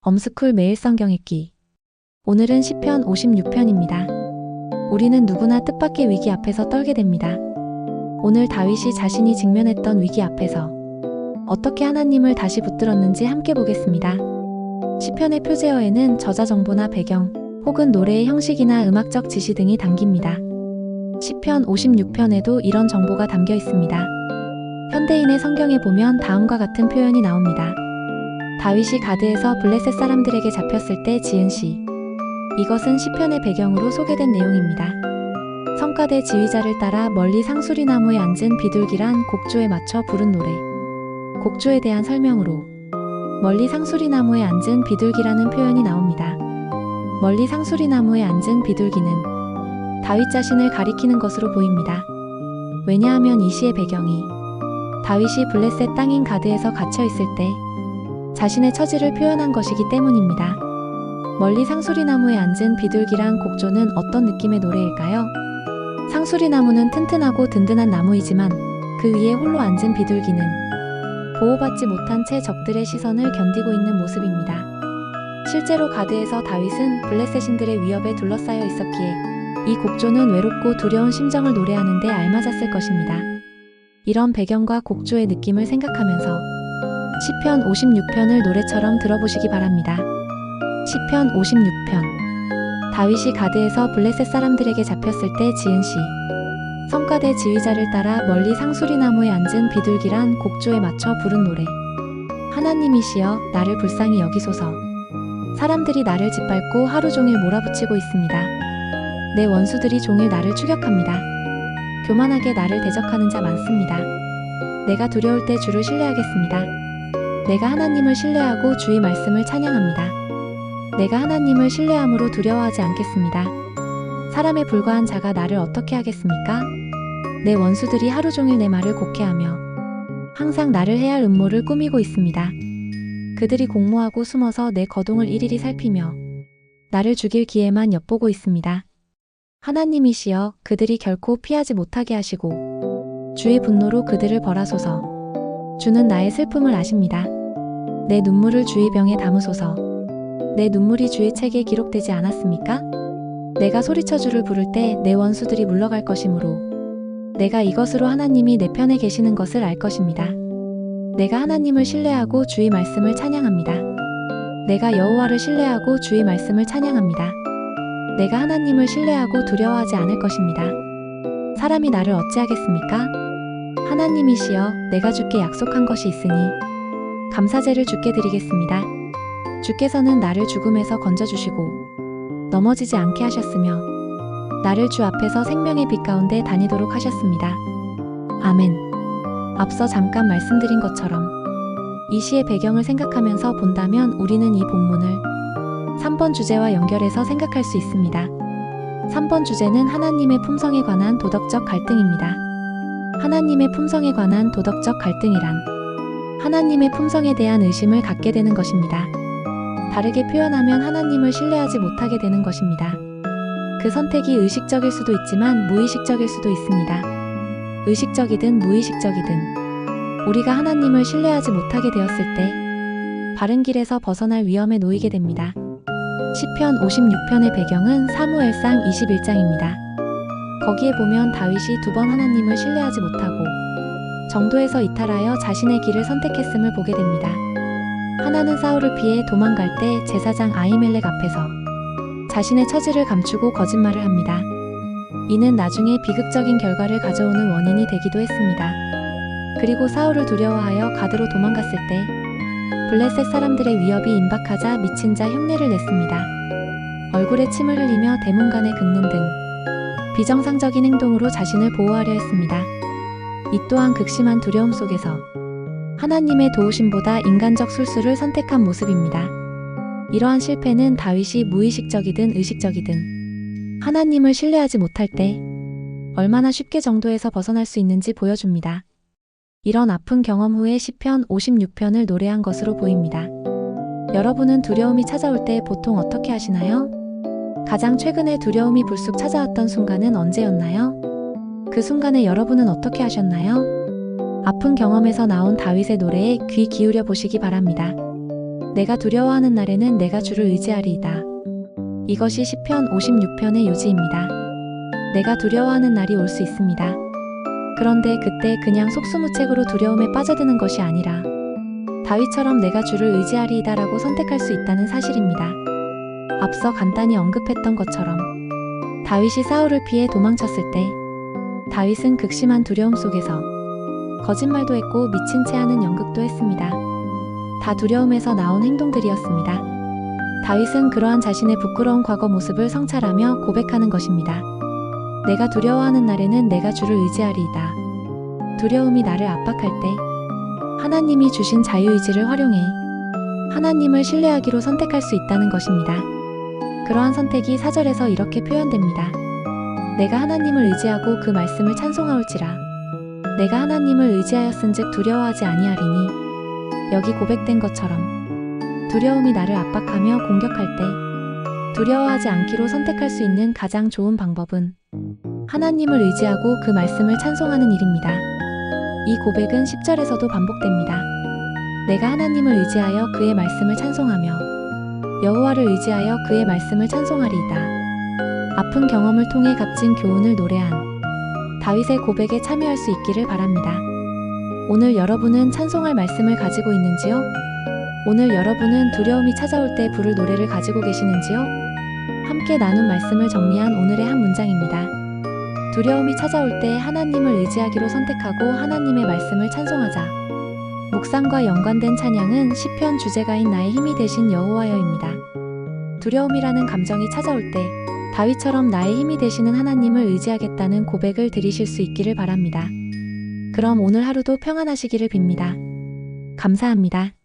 엄스쿨 매일 성경 읽기. 오늘은 시편 56편입니다. 우리는 누구나 뜻밖의 위기 앞에서 떨게 됩니다. 오늘 다윗이 자신이 직면했던 위기 앞에서 어떻게 하나님을 다시 붙들었는지 함께 보겠습니다. 시편의 표제어에는 저자 정보나 배경, 혹은 노래의 형식이나 음악적 지시 등이 담깁니다. 시편 56편에도 이런 정보가 담겨 있습니다. 현대인의 성경에 보면 다음과 같은 표현이 나옵니다. 다윗이 가드에서 블레셋 사람들에게 잡혔을 때 지은 시. 이것은 시편의 배경으로 소개된 내용입니다. 성가대 지휘자를 따라 멀리 상수리나무에 앉은 비둘기란 곡조에 맞춰 부른 노래. 곡조에 대한 설명으로 멀리 상수리나무에 앉은 비둘기라는 표현이 나옵니다. 멀리 상수리나무에 앉은 비둘기는 다윗 자신을 가리키는 것으로 보입니다. 왜냐하면 이 시의 배경이 다윗이 블레셋 땅인 가드에서 갇혀 있을 때 자신의 처지를 표현한 것이기 때문입니다. 멀리 상수리나무에 앉은 비둘기란 곡조는 어떤 느낌의 노래일까요? 상수리나무는 튼튼하고 든든한 나무이지만 그 위에 홀로 앉은 비둘기는 보호받지 못한 채 적들의 시선을 견디고 있는 모습입니다. 실제로 가드에서 다윗은 블레셋인들의 위협에 둘러싸여 있었기에 이 곡조는 외롭고 두려운 심정을 노래하는 데 알맞았을 것입니다. 이런 배경과 곡조의 느낌을 생각하면서 시편 56편을 노래처럼 들어보시기 바랍니다. 시편 56편. 다윗이 가드에서 블레셋 사람들에게 잡혔을 때 지은 시. 성가대 지휘자를 따라 멀리 상수리나무에 앉은 비둘기란 곡조에 맞춰 부른 노래. 하나님이시여 나를 불쌍히 여기소서. 사람들이 나를 짓밟고 하루 종일 몰아붙이고 있습니다. 내 원수들이 종일 나를 추격합니다. 교만하게 나를 대적하는 자 많습니다. 내가 두려울 때 주를 신뢰하겠습니다. 내가 하나님을 신뢰하고 주의 말씀을 찬양합니다. 내가 하나님을 신뢰함으로 두려워하지 않겠습니다. 사람에 불과한 자가 나를 어떻게 하겠습니까? 내 원수들이 하루 종일 내 말을 곡해하며 항상 나를 해할 음모를 꾸미고 있습니다. 그들이 공모하고 숨어서 내 거동을 일일이 살피며 나를 죽일 기회만 엿보고 있습니다. 하나님이시여 그들이 결코 피하지 못하게 하시고 주의 분노로 그들을 벌하소서. 주는 나의 슬픔을 아십니다. 내 눈물을 주의 병에 담으소서. 내 눈물이 주의 책에 기록되지 않았습니까? 내가 소리쳐 주를 부를 때 내 원수들이 물러갈 것이므로 내가 이것으로 하나님이 내 편에 계시는 것을 알 것입니다. 내가 하나님을 신뢰하고 주의 말씀을 찬양합니다. 내가 여호와를 신뢰하고 주의 말씀을 찬양합니다. 내가 하나님을 신뢰하고 두려워하지 않을 것입니다. 사람이 나를 어찌하겠습니까? 하나님이시여 내가 주께 약속한 것이 있으니 감사제를 주께 드리겠습니다. 주께서는 나를 죽음에서 건져주시고 넘어지지 않게 하셨으며 나를 주 앞에서 생명의 빛 가운데 다니도록 하셨습니다. 아멘. 앞서 잠깐 말씀드린 것처럼 이 시의 배경을 생각하면서 본다면 우리는 이 본문을 3번 주제와 연결해서 생각할 수 있습니다. 3번 주제는 하나님의 품성에 관한 도덕적 갈등입니다. 하나님의 품성에 관한 도덕적 갈등이란 하나님의 품성에 대한 의심을 갖게 되는 것입니다. 다르게 표현하면 하나님을 신뢰하지 못하게 되는 것입니다. 그 선택이 의식적일 수도 있지만 무의식적일 수도 있습니다. 의식적이든 무의식적이든 우리가 하나님을 신뢰하지 못하게 되었을 때 바른 길에서 벗어날 위험에 놓이게 됩니다. 시편 56편의 배경은 사무엘상 21장입니다. 거기에 보면 다윗이 2번 하나님을 신뢰하지 못하고 정도에서 이탈하여 자신의 길을 선택했음을 보게 됩니다. 하나는 사울을 피해 도망갈 때 제사장 아히멜렉 앞에서 자신의 처지를 감추고 거짓말을 합니다. 이는 나중에 비극적인 결과를 가져오는 원인이 되기도 했습니다. 그리고 사울을 두려워하여 가드로 도망갔을 때 블레셋 사람들의 위협이 임박하자 미친 자 흉내를 냈습니다. 얼굴에 침을 흘리며 대문간에 긁는 등 비정상적인 행동으로 자신을 보호하려 했습니다. 이 또한 극심한 두려움 속에서 하나님의 도우심보다 인간적 술수를 선택한 모습입니다. 이러한 실패는 다윗이 무의식적이든 의식적이든 하나님을 신뢰하지 못할 때 얼마나 쉽게 정도에서 벗어날 수 있는지 보여줍니다. 이런 아픈 경험 후에 시편 56편을 노래한 것으로 보입니다. 여러분은 두려움이 찾아올 때 보통 어떻게 하시나요? 가장 최근에 두려움이 불쑥 찾아왔던 순간은 언제였나요? 그 순간에 여러분은 어떻게 하셨나요? 아픈 경험에서 나온 다윗의 노래에 귀 기울여 보시기 바랍니다. 내가 두려워하는 날에는 내가 주를 의지하리이다. 이것이 시편 56편의 요지입니다. 내가 두려워하는 날이 올 수 있습니다. 그런데 그때 그냥 속수무책으로 두려움에 빠져드는 것이 아니라 다윗처럼 내가 주를 의지하리이다라고 선택할 수 있다는 사실입니다. 앞서 간단히 언급했던 것처럼 다윗이 사울을 피해 도망쳤을 때 다윗은 극심한 두려움 속에서 거짓말도 했고 미친 채 하는 연극도 했습니다. 다 두려움에서 나온 행동들이었습니다. 다윗은 그러한 자신의 부끄러운 과거 모습을 성찰하며 고백하는 것입니다. 내가 두려워하는 날에는 내가 주를 의지하리이다. 두려움이 나를 압박할 때 하나님이 주신 자유의지를 활용해 하나님을 신뢰하기로 선택할 수 있다는 것입니다. 그러한 선택이 4절에서 이렇게 표현됩니다. 내가 하나님을 의지하고 그 말씀을 찬송하올지라. 내가 하나님을 의지하였은즉 두려워하지 아니하리니. 여기 고백된 것처럼 두려움이 나를 압박하며 공격할 때 두려워하지 않기로 선택할 수 있는 가장 좋은 방법은 하나님을 의지하고 그 말씀을 찬송하는 일입니다. 이 고백은 10절에서도 반복됩니다. 내가 하나님을 의지하여 그의 말씀을 찬송하며 여호와를 의지하여 그의 말씀을 찬송하리이다. 아픈 경험을 통해 값진 교훈을 노래한 다윗의 고백에 참여할 수 있기를 바랍니다. 오늘 여러분은 찬송할 말씀을 가지고 있는지요? 오늘 여러분은 두려움이 찾아올 때 부를 노래를 가지고 계시는지요? 함께 나눈 말씀을 정리한 오늘의 한 문장입니다. 두려움이 찾아올 때 하나님을 의지하기로 선택하고 하나님의 말씀을 찬송하자. 묵상과 연관된 찬양은 시편 주제가인 나의 힘이 되신 여호와여입니다. 두려움이라는 감정이 찾아올 때 다윗처럼 나의 힘이 되시는 하나님을 의지하겠다는 고백을 드리실 수 있기를 바랍니다. 그럼 오늘 하루도 평안하시기를 빕니다. 감사합니다.